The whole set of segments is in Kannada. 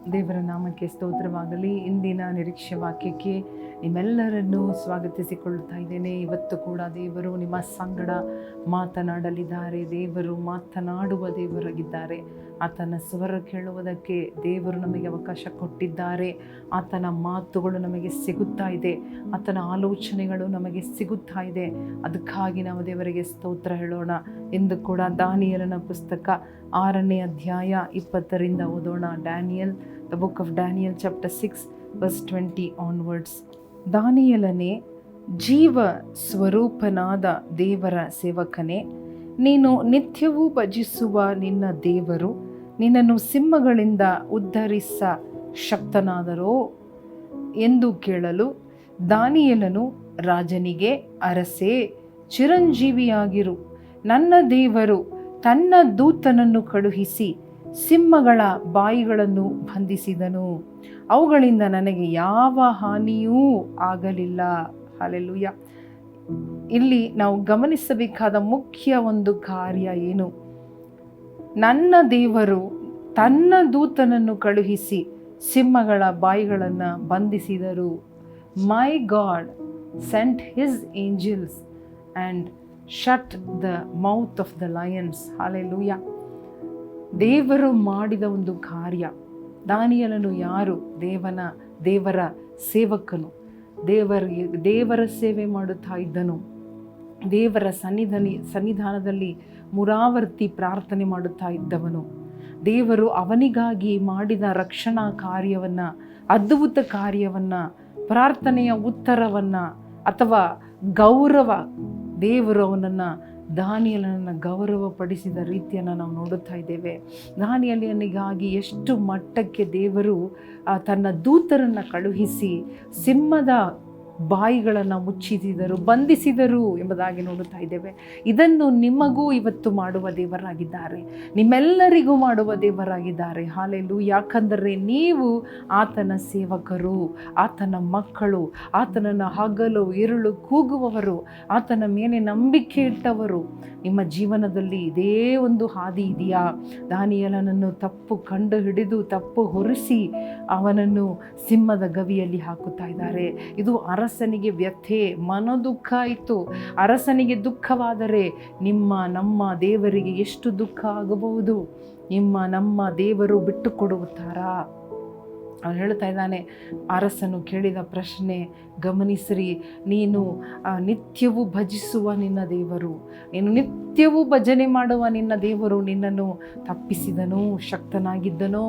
ದೇವರ ನಾಮಕ್ಕೆ ಸ್ತೋತ್ರವಾಗಲಿ. ಇಂದಿನ ನಿರೀಕ್ಷೆ ವಾಕ್ಯಕ್ಕೆ ನಿಮ್ಮೆಲ್ಲರನ್ನೂ ಸ್ವಾಗತಿಸಿಕೊಳ್ಳುತ್ತಾ ಇದ್ದೇನೆ. ಇವತ್ತು ಕೂಡ ದೇವರು ನಿಮ್ಮ ಸಂಗಡ ಮಾತನಾಡಲಿದ್ದಾರೆ. ದೇವರು ಮಾತನಾಡುವ ದೇವರಾಗಿದ್ದಾರೆ. ಆತನ ಸ್ವರ ಕೇಳುವುದಕ್ಕೆ ದೇವರು ನಮಗೆ ಅವಕಾಶ ಕೊಟ್ಟಿದ್ದಾರೆ. ಆತನ ಮಾತುಗಳು ನಮಗೆ ಸಿಗುತ್ತಾ ಇದೆ. ಆತನ ಆಲೋಚನೆಗಳು ನಮಗೆ ಸಿಗುತ್ತಾ ಇದೆ. ಅದಕ್ಕಾಗಿ ನಾವು ದೇವರಿಗೆ ಸ್ತೋತ್ರ ಹೇಳೋಣ. ಎಂದು ಕೂಡ ದಾನಿಯೇಲನ ಪುಸ್ತಕ 6ನೇ ಅಧ್ಯಾಯ 20ರಿಂದ ಓದೋಣ. Daniel, the book of Daniel chapter 6 verse 20 onwards. ದಾನಿಯೇಲನೇ, ಜೀವ ಸ್ವರೂಪನಾದ ದೇವರ ಸೇವಕನೇ, ನೀನು ನಿತ್ಯವೂ ಭಜಿಸುವ ನಿನ್ನ ದೇವರು ನಿನ್ನನ್ನು ಸಿಂಹಗಳಿಂದ ಉದ್ಧರಿಸ ಶಕ್ತನಾದರೋ ಎಂದು ಕೇಳಲು ದಾನಿಯೇಲನು ರಾಜನಿಗೆ, ಅರಸೇ, ಚಿರಂಜೀವಿಯಾಗಿರು. ನನ್ನ ದೇವರು ತನ್ನ ದೂತನನ್ನು ಕಳುಹಿಸಿ ಸಿಂಹಗಳ ಬಾಯಿಗಳನ್ನು ಬಂಧಿಸಿದನು. ಅವುಗಳಿಂದ ನನಗೆ ಯಾವ ಹಾನಿಯೂ ಆಗಲಿಲ್ಲ. ಹಲ್ಲೆಲೂಯ. ಇಲ್ಲಿ ನಾವು ಗಮನಿಸಬೇಕಾದ ಮುಖ್ಯ ಒಂದು ಕಾರ್ಯ ಏನು? ನನ್ನ ದೇವರು ತನ್ನ ದೂತನನ್ನು ಕಳುಹಿಸಿ ಸಿಂಹಗಳ ಬಾಯಿಗಳನ್ನು ಬಂಧಿಸಿದರು. My God sent his angels and shut the mouth of the lions. Hallelujah. ದೇವರು ಮಾಡಿದ ಒಂದು ಕಾರ್ಯ. ದಾನಿಯೇಲನು ಯಾರು? ದೇವರ ಸೇವಕನು. ದೇವರ ಸೇವೆ ಮಾಡುತ್ತಾ ಇದ್ದನು. ದೇವರ ಸನ್ನಿಧಾನದಲ್ಲಿ ಮುರಾವರ್ತಿ ಪ್ರಾರ್ಥನೆ ಮಾಡುತ್ತಾ ಇದ್ದವನು. ದೇವರು ಅವನಿಗಾಗಿ ಮಾಡಿದ ರಕ್ಷಣಾ ಕಾರ್ಯವನ್ನು, ಅದ್ಭುತ ಕಾರ್ಯವನ್ನು, ಪ್ರಾರ್ಥನೆಯ ಉತ್ತರವನ್ನು ಅಥವಾ ಗೌರವ, ದೇವರು ಅವನನ್ನು, ದಾನಿಯೇಲನನ್ನು ಗೌರವಪಡಿಸಿದ ರೀತಿಯನ್ನು ನಾವು ನೋಡುತ್ತಾ ಇದ್ದೇವೆ. ದಾನಿಯೇಲನಿಗಾಗಿ ಎಷ್ಟು ಮಟ್ಟಕ್ಕೆ ದೇವರು ತನ್ನ ದೂತರನ್ನು ಕಳುಹಿಸಿ ಸಿಂಹದ ಬಾಯಿಗಳನ್ನು ಮುಚ್ಚಿಸಿದರು, ಬಂಧಿಸಿದರು ಎಂಬುದಾಗಿ ನೋಡುತ್ತಾ ಇದ್ದೇವೆ. ಇದನ್ನು ನಿಮಗೂ ಇವತ್ತು ಮಾಡುವ ದೇವರಾಗಿದ್ದಾರೆ, ನಿಮ್ಮೆಲ್ಲರಿಗೂ ಮಾಡುವ ದೇವರಾಗಿದ್ದಾರೆ. ಹಲ್ಲೆಲೂಯಾ. ಯಾಕಂದರೆ ನೀವು ಆತನ ಸೇವಕರು, ಆತನ ಮಕ್ಕಳು, ಆತನನ್ನು ಹಗಲು ಇರುಳು ಕೂಗುವವರು, ಆತನ ಮೇಲೆ ನಂಬಿಕೆ ಇಟ್ಟವರು. ನಿಮ್ಮ ಜೀವನದಲ್ಲಿ ಇದೇ ಒಂದು ಹಾದಿ ಇದೆಯಾ? ದಾನಿಯೇಲನನ್ನು ತಪ್ಪು ಕಂಡು ಹಿಡಿದು ತಪ್ಪು ಹೊರಿಸಿ ಅವನನ್ನು ಸಿಂಹದ ಗವಿಯಲ್ಲಿ ಹಾಕುತ್ತಾ ಇದ್ದಾರೆ. ಇದು ಅರಸನಿಗೆ ವ್ಯಥೆ, ಮನೋದುಃಖ ಆಯಿತು. ಅರಸನಿಗೆ ದುಃಖವಾದರೆ ನಮ್ಮ ದೇವರಿಗೆ ಎಷ್ಟು ದುಃಖ ಆಗಬಹುದು? ನಮ್ಮ ದೇವರು ಬಿಟ್ಟು ಕೊಡುತ್ತಾರಾ? ಅವನು ಹೇಳ್ತಾ ಇದ್ದಾನೆ. ಅರಸನು ಕೇಳಿದ ಪ್ರಶ್ನೆ ಗಮನಿಸಿರಿ. ನೀನು ನಿತ್ಯವೂ ಭಜಿಸುವ ನಿನ್ನ ದೇವರು, ನೀನು ನಿತ್ಯವೂ ಭಜನೆ ಮಾಡುವ ನಿನ್ನ ದೇವರು ನಿನ್ನನ್ನು ತಪ್ಪಿಸಿದನು, ಶಕ್ತನಾಗಿದ್ದನೋ?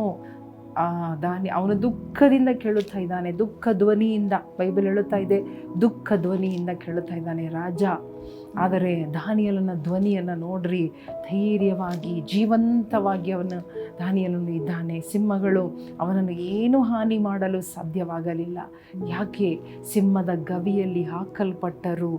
ಅವನು ದುಃಖದಿಂದ ಕೇಳುತ್ತಾ ಇದ್ದಾನೆ. ದುಃಖ ಧ್ವನಿಯಿಂದ, ಬೈಬಲ್ ಹೇಳುತ್ತಾ ಇದೆ, ದುಃಖ ಧ್ವನಿಯಿಂದ ಕೇಳುತ್ತಾ ಇದ್ದಾನೆ ರಾಜ. ಆದರೆ ದಾನಿಯೇಲನ ಧ್ವನಿಯನ್ನು ನೋಡ್ರಿ, ಧೈರ್ಯವಾಗಿ ಜೀವಂತವಾಗಿ ದಾನಿಯೇಲನು ಇದ್ದಾನೆ. ಸಿಂಹಗಳು ಅವನನ್ನು ಏನು ಹಾನಿ ಮಾಡಲು ಸಾಧ್ಯವಾಗಲಿಲ್ಲ. ಯಾಕೆ? ಸಿಂಹದ ಗವಿಯಲ್ಲಿ ಹಾಕಲ್ಪಟ್ಟರು.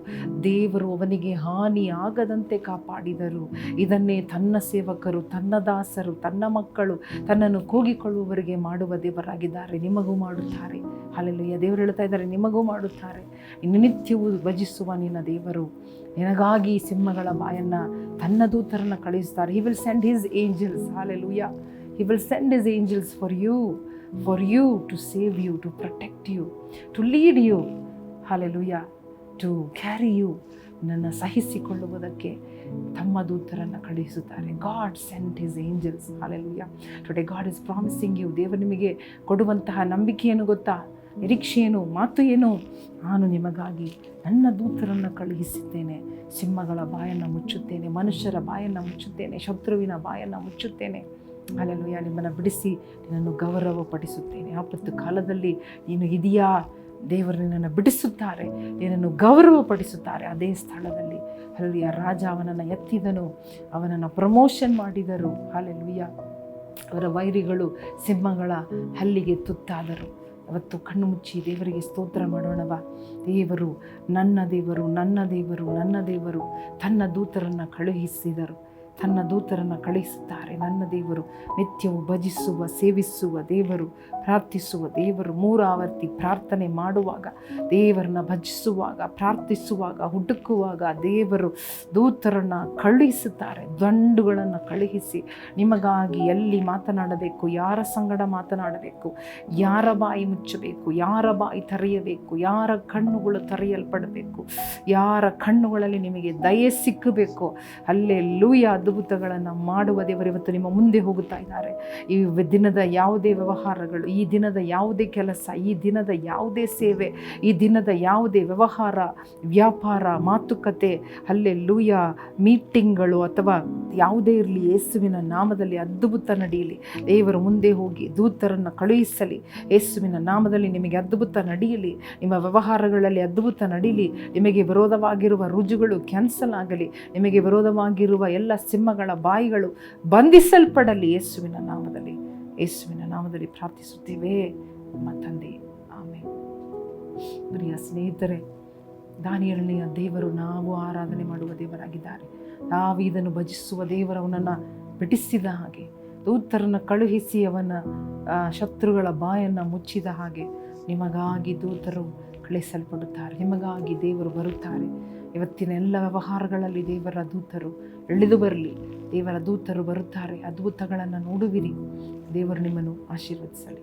ದೇವರು ಅವನಿಗೆ ಹಾನಿ ಆಗದಂತೆ ಕಾಪಾಡಿದರು. ಇದನ್ನೇ ತನ್ನ ಸೇವಕರು, ತನ್ನ ದಾಸರು, ತನ್ನ ಮಕ್ಕಳು, ತನ್ನನ್ನು ಕೂಗಿಕೊಳ್ಳುವವರಿಗೆ ಮಾಡುವ ದೇವರಾಗಿದ್ದಾರೆ. ನಿಮಗೂ ಮಾಡುತ್ತಾರೆ. ಹಲ್ಲೆಲೂಯಾ. ದೇವರು ಹೇಳ್ತಾ ಇದ್ದಾರೆ, ನಿಮಗೂ ಮಾಡುತ್ತಾರೆ. ನಿತ್ಯವೂ ಭಜಿಸುವ ನಿನ್ನ ದೇವರು ನಿನಗಾಗಿ ಸಿಂಹಗಳ ಬಾಯನ್ನು, ತನ್ನ ದೂತರನ್ನು ಕಳುಹಿಸ್ತಾರೆ. He will send his angels. Hallelujah. He will send his angels for you to save you, to protect you, to lead you. Hallelujah. To carry you. ನನ್ನ ಸಹಿಸಿಕೊಳ್ಳುವುದಕ್ಕೆ ತಮ್ಮ ದೂತರನ್ನು ಕಳುಹಿಸುತ್ತಾರೆ. God sent his angels. Hallelujah. Today God is promising you. ದೇವರು ನಿಮಗೆ ಕೊಡುವಂತಹ ನಂಬಿಕೆಯನ್ನು ಗೊತ್ತಾ? ನಿರೀಕ್ಷೆಯೇನು? ಮಾತು ಏನು? ನಾನು ನಿಮಗಾಗಿ ನನ್ನ ದೂತರನ್ನು ಕಳುಹಿಸಿದ್ದೇನೆ. ಸಿಂಹಗಳ ಬಾಯನ್ನು ಮುಚ್ಚುತ್ತೇನೆ, ಮನುಷ್ಯರ ಬಾಯನ್ನು ಮುಚ್ಚುತ್ತೇನೆ, ಶತ್ರುವಿನ ಬಾಯನ್ನು ಮುಚ್ಚುತ್ತೇನೆ. ಹಲ್ಲೆಲೂಯಾ. ನಿಮ್ಮನ್ನು ಬಿಡಿಸಿ ನಿನ್ನನ್ನು ಗೌರವಪಡಿಸುತ್ತೇನೆ. ಆಪತ್ತು ಕಾಲದಲ್ಲಿ ನೀನು ಇದೆಯಾ? ದೇವರು ನಿನ್ನನ್ನು ಬಿಡಿಸುತ್ತಾರೆ, ನಿನ್ನನ್ನು ಗೌರವಪಡಿಸುತ್ತಾರೆ. ಅದೇ ಸ್ಥಳದಲ್ಲಿ ಹಲ್ಲೆಲೂಯಾ. ರಾಜ ಅವನನ್ನು ಎತ್ತಿದನು, ಅವನನ್ನು ಪ್ರಮೋಷನ್ ಮಾಡಿದರು. ಹಲ್ಲೆಲೂಯಾ. ಅವರ ವೈರಿಗಳು ಸಿಂಹಗಳ ಹಲ್ಲಿಗೆ ತುತ್ತಾದರು. ಅವತ್ತು ಕಣ್ಣು ಮುಚ್ಚಿ ದೇವರಿಗೆ ಸ್ತೋತ್ರ ಮಾಡೋಣವಾ? ದೇವರು, ನನ್ನ ದೇವರು, ನನ್ನ ದೇವರು, ನನ್ನ ದೇವರು ತನ್ನ ದೂತರನ್ನು ಕಳುಹಿಸಿದರು. ತನ್ನ ದೂತರನ್ನು ಕಳುಹಿಸುತ್ತಾರೆ. ನನ್ನ ದೇವರು ನಿತ್ಯವೂ ಭಜಿಸುವ, ಸೇವಿಸುವ ದೇವರು, ಪ್ರಾರ್ಥಿಸುವ ದೇವರು. 3 ಆವರ್ತಿ ಪ್ರಾರ್ಥನೆ ಮಾಡುವಾಗ, ದೇವರನ್ನ ಭಜಿಸುವಾಗ, ಪ್ರಾರ್ಥಿಸುವಾಗ, ಹುಡುಕುವಾಗ ದೇವರು ದೂತರನ್ನು ಕಳುಹಿಸುತ್ತಾರೆ. ದಂಡುಗಳನ್ನು ಕಳುಹಿಸಿ ನಿಮಗಾಗಿ ಎಲ್ಲಿ ಮಾತನಾಡಬೇಕು, ಯಾರ ಸಂಗಡ ಮಾತನಾಡಬೇಕು, ಯಾರ ಬಾಯಿ ಮುಚ್ಚಬೇಕು, ಯಾರ ಬಾಯಿ ತೆರೆಯಬೇಕು, ಯಾರ ಕಣ್ಣುಗಳು ತೆರೆಯಲ್ಪಡಬೇಕು, ಯಾರ ಕಣ್ಣುಗಳಲ್ಲಿ ನಿಮಗೆ ದಯೆ ಸಿಕ್ಕಬೇಕು, ಹಲ್ಲೆಲೂಯಾ, ಅದ್ಭುತಗಳನ್ನು ಮಾಡುವ ದೇವರು ಇವತ್ತು ನಿಮ್ಮ ಮುಂದೆ ಹೋಗುತ್ತಾ ಇದ್ದಾರೆ. ಈ ದಿನದ ಯಾವುದೇ ವ್ಯವಹಾರಗಳು, ಈ ದಿನದ ಯಾವುದೇ ಕೆಲಸ, ಈ ದಿನದ ಯಾವುದೇ ಸೇವೆ, ಈ ದಿನದ ಯಾವುದೇ ವ್ಯವಹಾರ, ವ್ಯಾಪಾರ, ಮಾತುಕತೆ, ಹಲ್ಲೆಲೂಯಾ, ಮೀಟಿಂಗ್ಗಳು ಅಥವಾ ಯಾವುದೇ ಇರಲಿ, ಯೇಸುವಿನ ನಾಮದಲ್ಲಿ ಅದ್ಭುತ ನಡೆಯಲಿ. ದೇವರು ಮುಂದೆ ಹೋಗಿ ದೂತರನ್ನು ಕಳುಹಿಸಲಿ. ಯೇಸುವಿನ ನಾಮದಲ್ಲಿ ನಿಮಗೆ ಅದ್ಭುತ ನಡೆಯಲಿ. ನಿಮ್ಮ ವ್ಯವಹಾರಗಳಲ್ಲಿ ಅದ್ಭುತ ನಡೀಲಿ. ನಿಮಗೆ ವಿರೋಧವಾಗಿರುವ ರುಜುಗಳು ಕ್ಯಾನ್ಸಲ್ ಆಗಲಿ. ನಿಮಗೆ ವಿರೋಧವಾಗಿರುವ ಎಲ್ಲ ಸಿಂಹಗಳ ಬಾಯಿಗಳು ಬಂಧಿಸಲ್ಪಡಲಿ. ಯೇಸುವಿನ ನಾಮದಲ್ಲಿ, ಯೇಸುವಿನ ನಾಮದಲ್ಲಿ ಪ್ರಾರ್ಥಿಸುತ್ತೇವೆ ನಮ್ಮ ತಂದೆ, ಆಮೆನ್. ಪ್ರಿಯ ಸ್ನೇಹಿತರೆ, ದಾನಿಯೇಲನೆಯ ದೇವರು ನಾವು ಆರಾಧನೆ ಮಾಡುವ ದೇವರಾಗಿದ್ದಾರೆ. ದಾವೀದನು ಭಜಿಸುವ ದೇವರು ಅವನನ್ನು ಬಿಡಿಸಿದ ಹಾಗೆ, ದೂತರನ್ನು ಕಳುಹಿಸಿ ಅವನ ಶತ್ರುಗಳ ಬಾಯನ್ನು ಮುಚ್ಚಿದ ಹಾಗೆ ನಿಮಗಾಗಿ ದೂತರು ಕಳಿಸಲ್ಪಡುತ್ತಾರೆ. ನಿಮಗಾಗಿ ದೇವರು ಬರುತ್ತಾರೆ. ಇವತ್ತಿನ ಎಲ್ಲ ವ್ಯವಹಾರಗಳಲ್ಲಿ ದೇವರ ದೂತರು ಇಳಿದು ಬರಲಿ. ದೇವರ ದೂತರು ಬರುತ್ತಾರೆ. ಅದ್ಭುತಗಳನ್ನು ನೋಡುವಿರಿ. ದೇವರು ನಿಮ್ಮನ್ನು ಆಶೀರ್ವದಿಸಲಿ.